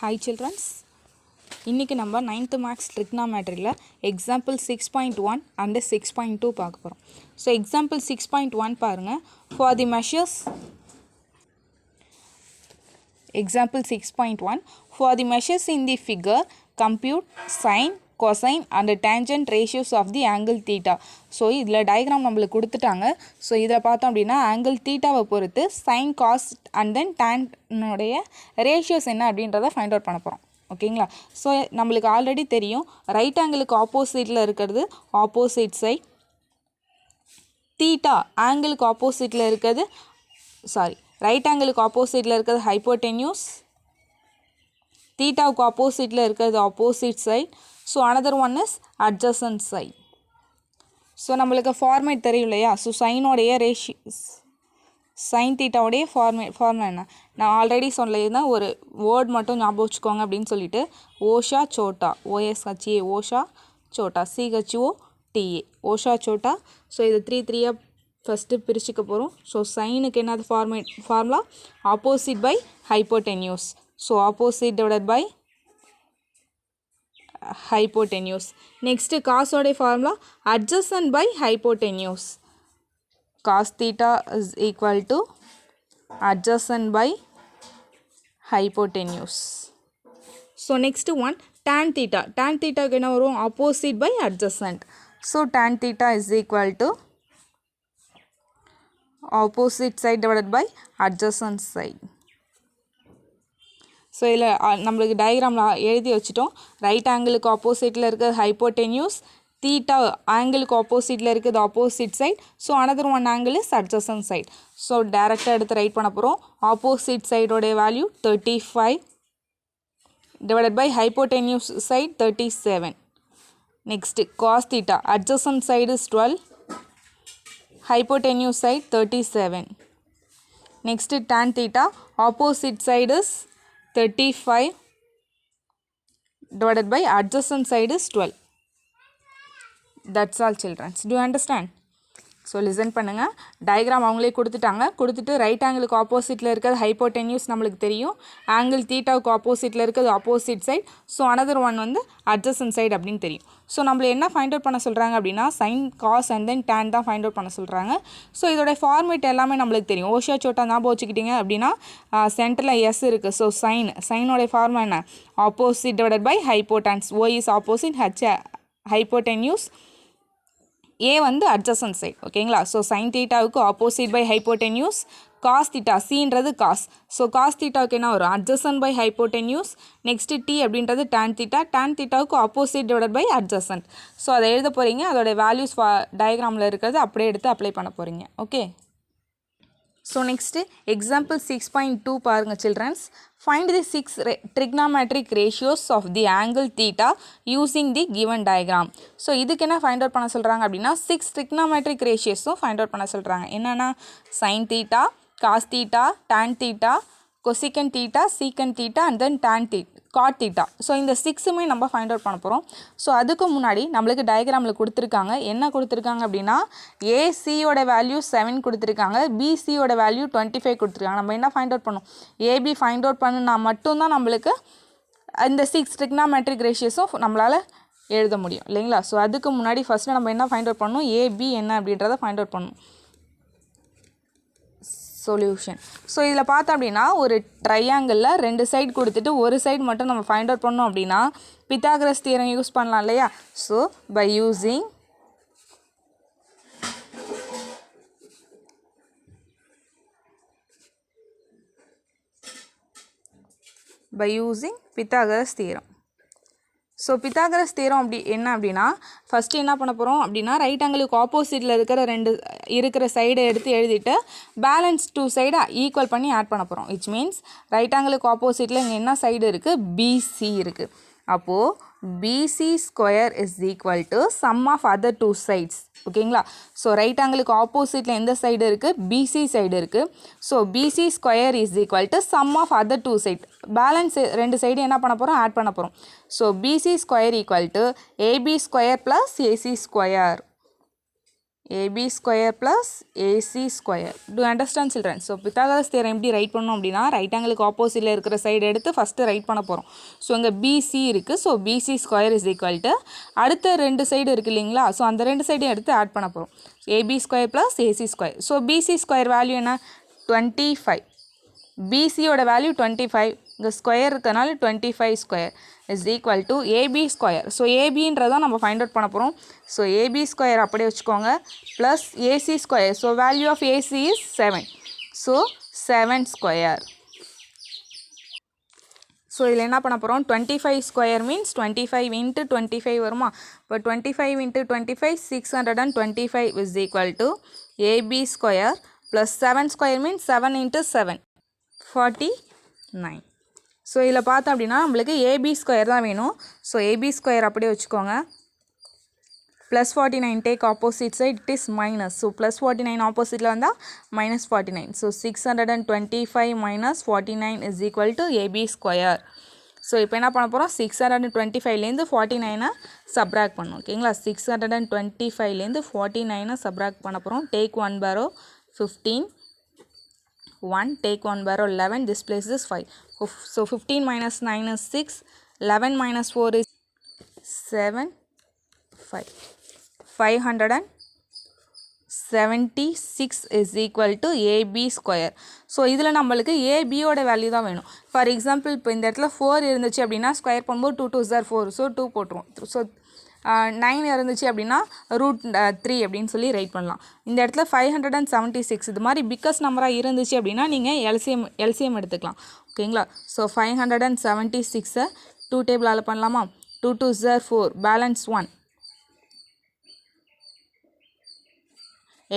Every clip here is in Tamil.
Hi children, இன்னைக்கு நம்ம 9th maths trigonometryல example 6.1 and 6.2 பார்க்க போறோம். So example 6.1 பாருங்க. For the measures example 6.1 for the measures in the figure compute sine cosine and tangent ratios of the angle theta. So இதில் diagram நம்மளுக்கு கொடுத்துட்டாங்க. So இதில் பார்த்தோம் அப்படின்னா angle thetaவை பொறுத்து sin cos and then tan உடைய ratios என்ன அப்படின்றத find out பண்ண போகிறோம். ஓகேங்களா? ஸோ நம்மளுக்கு ஆல்ரெடி தெரியும் ரைட் ஆங்கிளுக்கு ஆப்போசிட்டில் இருக்கிறது ஆப்போசிட் சைட், தீட்டா ஆங்கிளுக்கு ஆப்போசிட்டில் இருக்கிறது ரைட் ஆங்கிளுக்கு ஆப்போசிட்டில் இருக்கிறது ஹைப்போடென்யூஸ், தீட்டாவுக்கு ஆப்போசிட்டில் இருக்கிறது opposite side. So another one is adjacent side. So நம்மளுக்கு ஃபார்மேட் தெரியும் இல்லையா? ஸோ சைனோடைய ரேஷியோஸ், சைன் தீட்டாவுடைய ஃபார்முலா என்ன நான் ஆல்ரெடி சொல்லியிருந்தேன். ஒரு வேர்ட் மட்டும் ஞாபகம் வச்சுக்கோங்க அப்படின்னு சொல்லிட்டு ஓஷா சோட்டா, ஓஎஸ்ஹெச்ஏ ஓஷா சோட்டா, சிஹெச்ஓ டிஏ ஓஷா சோட்டா. ஸோ இது த்ரீயாக ஃபஸ்ட்டு பிரிச்சுக்க போகிறோம். ஸோ சைனுக்கு என்னது formula opposite by hypotenuse. So opposite divided by hypotenuse. Next cos ஓடைய formula adjacent by hypotenuse. Cos theta is equal to adjacent by hypotenuse. So next one tan theta. Tan theta க்கு என்ன வரும்? Opposite by adjacent. So tan theta is equal to opposite side divided by adjacent side. So இதில் நம்மளுக்கு டயக்ராமில் எழுதி வச்சுட்டோம். ரைட் ஆங்கிளுக்கு ஆப்போசிட்டில் இருக்கிறது ஹைப்போடென்யூஸ், தீட்டா ஆங்கிளுக்கு ஆப்போசிட்டில் இருக்கிறது opposite side. So another one angle is adjacent side. So டேரெக்டாக எடுத்து ரைட் பண்ண போகிறோம். ஆப்போசிட் சைடோடைய value 35 divided by hypotenuse side 37. Next cos theta adjacent side is 12, hypotenuse side 37. Next tan theta opposite side is 35 divided by adjacent side is 12. That's all children. Do you understand? So listen பண்ணுங்கள். டயக்ராம் அவங்களே கொடுத்துட்டு ரைட் ஆங்கிளுக்கு ஆப்போசிட்டில் இருக்கிறது ஹைப்போடென்யூஸ் நம்மளுக்கு தெரியும், ஆங்கிள் தீட்டாவுக்கு ஆப்போசிட்டில் இருக்கிறது opposite side. So another one வந்து அட்ஜசன்ட் சைட் அப்படின்னு தெரியும். ஸோ நம்மளை என்ன ஃபைண்ட் அவுட் பண்ண சொல்கிறாங்க அப்படின்னா sine cos and then tan தான் ஃபைண்ட் அவுட் பண்ண சொல்கிறாங்க. ஸோ இதோட ஃபார்மேட் எல்லாமே நம்மளுக்கு தெரியும். ஓஷா சோட்டா ஞாபகம் வச்சுக்கிட்டிங்க அப்படின்னா சென்டரில் எஸ் இருக்குது. ஸோ சைனோடைய ஃபார்முலா என்ன? Opposite divided by hypotenuse. O is opposite, H hypotenuse, A வந்து அட்ஜசன்ட் சைட். ஓகேங்களா? ஸோ சைன் தீட்டாவுக்கு opposite by hypotenuse, cos theta சீன்றது காஸ். ஸோ காஸ் தீட்டாவுக்கு என்ன வரும்? Adjacent by hypotenuse. Next T அப்படின்றது டேன் தீட்டா, டேன் தீட்டாவுக்கு opposite divided by adjacent. So அதை எழுத போகிறீங்க. அதோட வேல்யூஸ் டயக்ராமில் இருக்கிறது அப்படியே எடுத்து அப்ளை பண்ண போகிறீங்க. ஓகே. ஸோ நெக்ஸ்ட்டு எக்ஸாம்பிள் 6.2 பாருங்கள் children's. Find the 6 trigonometric ratios of the angle theta using the given diagram. So இதுக்கு என்ன ஃபைண்ட் அவுட் பண்ண சொல்கிறாங்க அப்படின்னா 6 trigonometric ratiosஸும் ஃபைண்ட் அவுட் பண்ண சொல்கிறாங்க. என்னென்னா sin theta, cos theta, tan theta, cosecant theta, secant theta and then tan theta, cot theta. So இந்த 6மே நம்ம ஃபைண்ட் அவுட் பண்ண போகிறோம். ஸோ அதுக்கு முன்னாடி நம்மளுக்கு டயக்ராமில் கொடுத்துருக்காங்க. என்ன கொடுத்துருக்காங்க அப்படின்னா ஏசியோட வேல்யூ 7 கொடுத்துருக்காங்க, பிசியோட வேல்யூ 25 கொடுத்துருக்காங்க. நம்ம என்ன ஃபைண்ட் அவுட் பண்ணோம்? ஏபி ஃபைண்ட் அவுட் பண்ணினா மட்டும்தான் நம்மளுக்கு இந்த 6 trigonometric ratiosஸும் நம்மளால் எழுத முடியும் இல்லைங்களா? ஸோ அதுக்கு முன்னாடி ஃபஸ்ட்டு நம்ம என்ன ஃபைண்ட் அவுட் பண்ணணும்? ஏபி என்ன அப்படின்றத ஃபைண்ட் அவுட் பண்ணணும். சொல்யூஷன். ஸோ இதில் பார்த்தோம் அப்படின்னா ஒரு ட்ரையாங்கிளில் 2 சைடு கொடுத்துட்டு ஒரு சைடு மட்டும் நம்ம ஃபைண்ட் அவுட் பண்ணோம் அப்படின்னா பித்தாகரஸ் தியரம் யூஸ் பண்ணலாம் இல்லையா? So by using Pythagoras theorem. So Pythagoras theorem என்ன அப்படின்னா ஃபஸ்ட்டு என்ன பண்ண போகிறோம் அப்படின்னா ரைட் ஆங்கிளுக்கு ஆப்போசிட்டில் இருக்கிற சைடை எடுத்து எழுதிட்டு பேலன்ஸ் 2 சைடை ஈக்குவல் பண்ணி ஆட் பண்ண போகிறோம். விச் மீன்ஸ் ரைட் ஆங்கிளுக்கு ஆப்போசிட்டில் இங்கே என்ன சைடு இருக்குது? பிசி இருக்குது. அப்போது BC square is equal to sum of other 2 sides. ஓகேங்களா? ஸோ ரைட் ஆங்கிளுக்கு ஆப்போசிட்டில் எந்த சைடு இருக்குது? பிசி சைடு இருக்குது. So BC square is equal to sum of other 2 side. Balance 2 side என்ன பண்ண போகிறோம்? ஆட் பண்ண போகிறோம். So BC square equal to AB square plus AC square AB square plus AC square. Do you understand children? So Pythagoras theorem எப்படி ரைட் பண்ணோம் அப்படின்னா ரைட் ஆங்கிளுக்கு ஆப்போசிட்டில் இருக்கிற சைடு எடுத்து ஃபஸ்ட்டு ரைட் பண்ண போகிறோம். ஸோ இங்கே BC இருக்குது. So BC square is equal to அடுத்த ரெண்டு சைடு இருக்குது இல்லைங்களா? ஸோ அந்த ரெண்டு சைடையும் எடுத்து ஆட் பண்ண போகிறோம். AB square plus AC square. So BC square value என்ன 25. BCயோட வேல்யூ 25. இங்கே ஸ்கொயர் இருக்கனால 25 square is equal to AB square. So ஏபின்றதான் நம்ம ஃபைண்ட் அவுட் பண்ண போகிறோம். ஸோ ஏபி ஸ்கொயர் அப்படியே வச்சுக்கோங்க plus AC square. So value of AC is 7. So 7 square. So இதில் என்ன பண்ண போகிறோம் 25 ஸ்கொயர் மீன்ஸ் 25 இன்ட்டு 25 வருமா? இப்போ 25 into 25 625 is equal to AB square plus 7 square means 7 into 7 49. So இதில் பார்த்தோம் அப்படின்னா நம்மளுக்கு ஏபி ஸ்கொயர் தான் வேணும். ஸோ ஏபி ஸ்கொயர் அப்படியே வச்சுக்கோங்க plus 49 take opposite side it is minus. So plus 49 ஆப்போசிட்டில் வந்தால் minus 49. So 625 minus 49 is equal to AB square. So இப்போ என்ன பண்ண போகிறோம் 625லேருந்து 49 சப்ராக்ட் பண்ணணும். ஓகேங்களா? 625லேருந்து 49 சப்ராக்ட் பண்ண போகிறோம். Take 1 borrow 15 1 take 1 borrow 11. This place is 5. So 15 minus 9 is 6. 11 minus 4 is 7. 5. 576 is equal to AB square. So இதில் நம்மளுக்கு ABயோட வேல்யூ தான் வேணும். ஃபார் எக்ஸாம்பிள் இப்போ இந்த இடத்துல 4 இருந்துச்சு அப்படின்னா ஸ்கொயர் பண்ணும்போது 2 2 is 4. ஸோ 2 போட்டுருவோம். ஸோ 9 இருந்துச்சு அப்படின்னா √3 அப்படின்னு சொல்லி ரைட் பண்ணலாம். இந்த இடத்துல 576 இது மாதிரி பிக்கஸ்ட் நம்பராக இருந்துச்சு அப்படின்னா நீங்கள் எல்சிஎம் எடுத்துக்கலாம். ஓகேங்களா? ஸோ 576 2 டேபிளால் பண்ணலாமா? 2 2 is 4 balance 1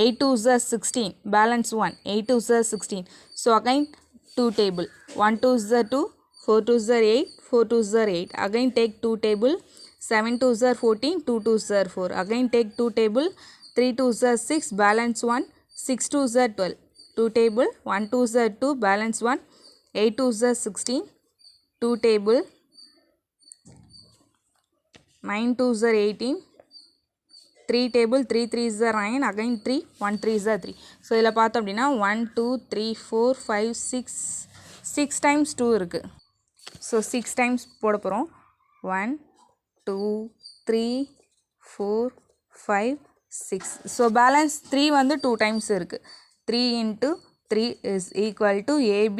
8 2 is 16 balance 1 8 2 is 16. So again 2 table 1 2 is 2 4 2 is 8 4 2 is 8. Again take 2 table 7 2 is 14 2 2 is 4. Again take 2 table 3 2 is 6 balance 1 6 2 is 12. 2 table 1 2 is 2 balance 1 8 2 is 16. 2 table 9 2 is 18. 3 table 3 3 is 9. Again 3 1 3 is 3. So இதில் பார்த்தோம் அப்படின்னா 1 2 3 4 5 6 times 2 இருக்குது. ஸோ 6 times போட போகிறோம். 1 2 3 4 5 6. ஸோ பேலன்ஸ் 3 வந்து 2 times இருக்குது. 3 into 3 is equal to AB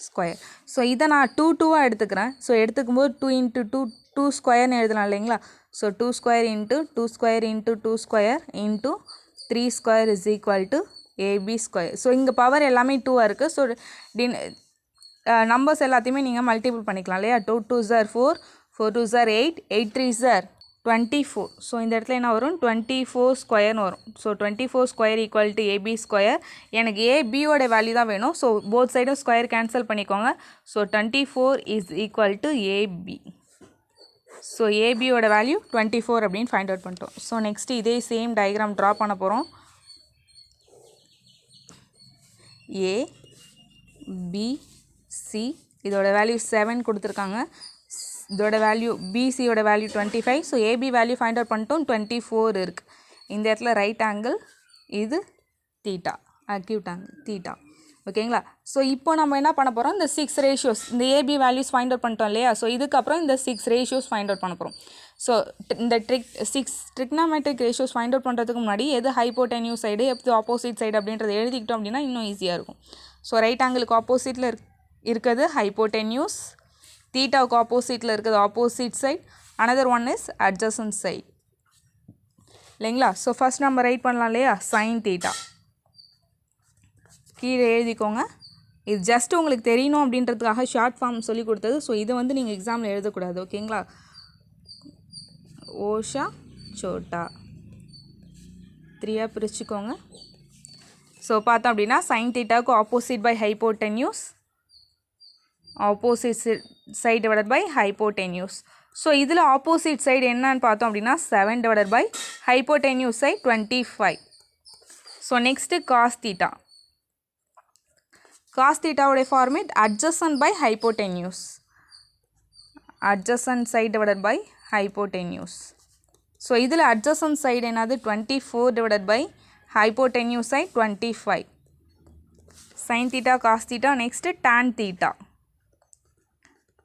square. So இதை நான் 2 2வாக எடுத்துக்கிறேன். ஸோ எடுத்துக்கும்போது 2 into 2 2 ஸ்கொயர்னு எழுதலாம் இல்லைங்களா? So 2 square into 2 square into 2 square into 3 square is equal to AB square. So இங்கே பவர் எல்லாமே 2வாக இருக்குது. ஸோ நம்பர்ஸ் எல்லாத்தையுமே நீங்கள் மல்டிபிள் பண்ணிக்கலாம் இல்லையா? 2 2 is 4 4 2 is 8 8 3 is 24. ஸோ இந்த இடத்துல என்ன வரும் 24 ஸ்கொயர்னு வரும். So 24 square equal to AB square. எனக்கு ஏபியோட வேல்யூ தான் வேணும். ஸோ போத் சைடும் ஸ்கொயர் கேன்சல் பண்ணிக்கோங்க. So 24 is equal to AB. So ஏபியோட வேல்யூ 24 அப்படின்னு ஃபைண்ட் அவுட் பண்ணிட்டோம். ஸோ நெக்ஸ்ட்டு இதே சேம் டயக்ராம் ட்ரா பண்ண போகிறோம். ஏ பி சி இதோட வேல்யூ 7 கொடுத்துருக்காங்க. இதோட வேல்யூ பிசியோட value 25. So AB value find out பண்ணிட்டோம் 24 இருக்குது. இந்த இடத்துல ரைட் ஆங்கிள் இது தீட்டா அக்யூட் ஆங்கிள் தீட்டா. ஓகேங்களா? ஸோ இப்போ நம்ம என்ன பண்ண போகிறோம் இந்த 6 ரேஷியோஸ் இந்த ஏபி வேல்யூஸ் ஃபைண்ட் அவுட் பண்ணிட்டோம் இல்லையா? ஸோ இதுக்கப்புறம் இந்த 6 ரேஷியோஸ் ஃபைண்ட் அவுட் பண்ண போகிறோம். ஸோ இந்த 6 ட்ரிக்னாமெட்ரிக் ரேஷியோஸ் ஃபைண்ட் அவுட் பண்ணுறதுக்கு முன்னாடி எது ஹைப்போடென்யூஸ் சைடு எது ஆப்போசிட் சைடு அப்படின்றத எழுதிக்கிட்டோம் அப்படின்னா இன்னும் ஈஸியாக இருக்கும். ஸோ ரைட் ஆங்கிளுக்கு ஆப்போசிட்டில் இருக்கிறது ஹைப்போடென்யூஸ். தீட்டாவுக்கு ஆப்போசிட்டில் இருக்கிறது opposite side. Another one is adjacent side இல்லைங்களா? ஸோ ஃபஸ்ட் நம்ம ரைட் பண்ணலாம் இல்லையா? சைன் தீட்டா கீழே எழுதிக்கோங்க. இது ஜஸ்ட் உங்களுக்கு தெரியணும் அப்படின்றதுக்காக ஷார்ட் ஃபார்ம் சொல்லி கொடுத்தது. ஸோ இதை வந்து நீங்கள் எக்ஸாமில் எழுதக்கூடாது. ஓகேங்களா? ஓஷா சோட்டா 3ஆக பிரிச்சுக்கோங்க. ஸோ பார்த்தோம் அப்படின்னா சைன் தீட்டாவுக்கு opposite by hypotenuse opposite side divided by hypotenuse. So இதில் ஆப்போசிட் சைடு என்னன்னு பார்த்தோம் அப்படின்னா 7 divided by hypotenuse side 25. So next cos theta. Cos தீட்டாவுடைய format adjacent by hypotenuse adjacent side divided by hypotenuse. So இதில் அட்ஜசன்ட் சைடு என்னது 24 divided by hypotenuse side 25. Sin theta cos theta. Next tan theta.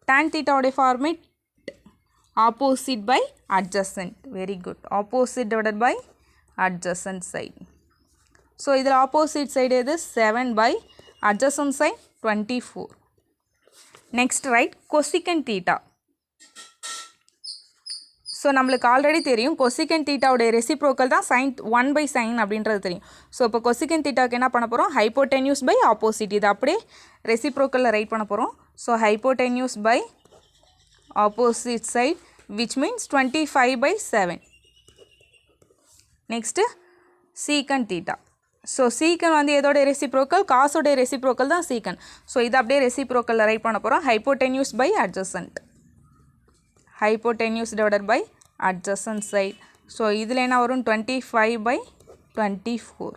Tan theta oda format opposite by adjacent. Very good. Opposite divided by adjacent side. So idhil opposite side is 7 by adjacent side 24. Next write cosecant theta. So நம்மளுக்கு ஆல்ரெடி தெரியும் கொசிகன் தீட்டாவுடைய ரெசிப்ரோக்கல் தான் சைன் 1 பை சைன் அப்படின்றது தெரியும். ஸோ இப்போ கொசிகன் தீட்டாவுக்கு என்ன பண்ண போகிறோம், ஹைப்போடென்யூஸ் பை ஆப்போசிட், இது அப்படியே ரெசிப்ரோக்கலில் ரைட் பண்ண போகிறோம். So hypotenuse by opposite side which means 25 by 7. Next secant theta. So secant வந்து எதோடைய ரெசிப்ரோக்கல், காசோடைய ரெசிப்ரோக்கல் தான் சீக்கன். ஸோ இதை அப்படியே ரெசிப்ரோக்கலில் ரைட் பண்ண போகிறோம். Hypotenuse by adjacent, hypotenuse divided by adjacent side. So இதில் என்ன வரும் 25 by 24.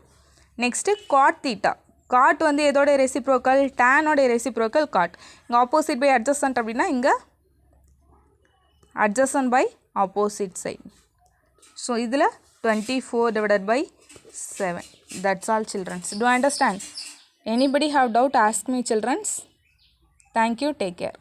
Next cot theta. Cot வந்து எதோட reciprocal, tan ஓட reciprocal cot. இங்க opposite by adjacent அப்படின்னா இங்க adjacent by opposite side. So இதில் 24 divided by 7. That's all children. Do you understand? Anybody have doubt, ask me children. Thank you. Take care.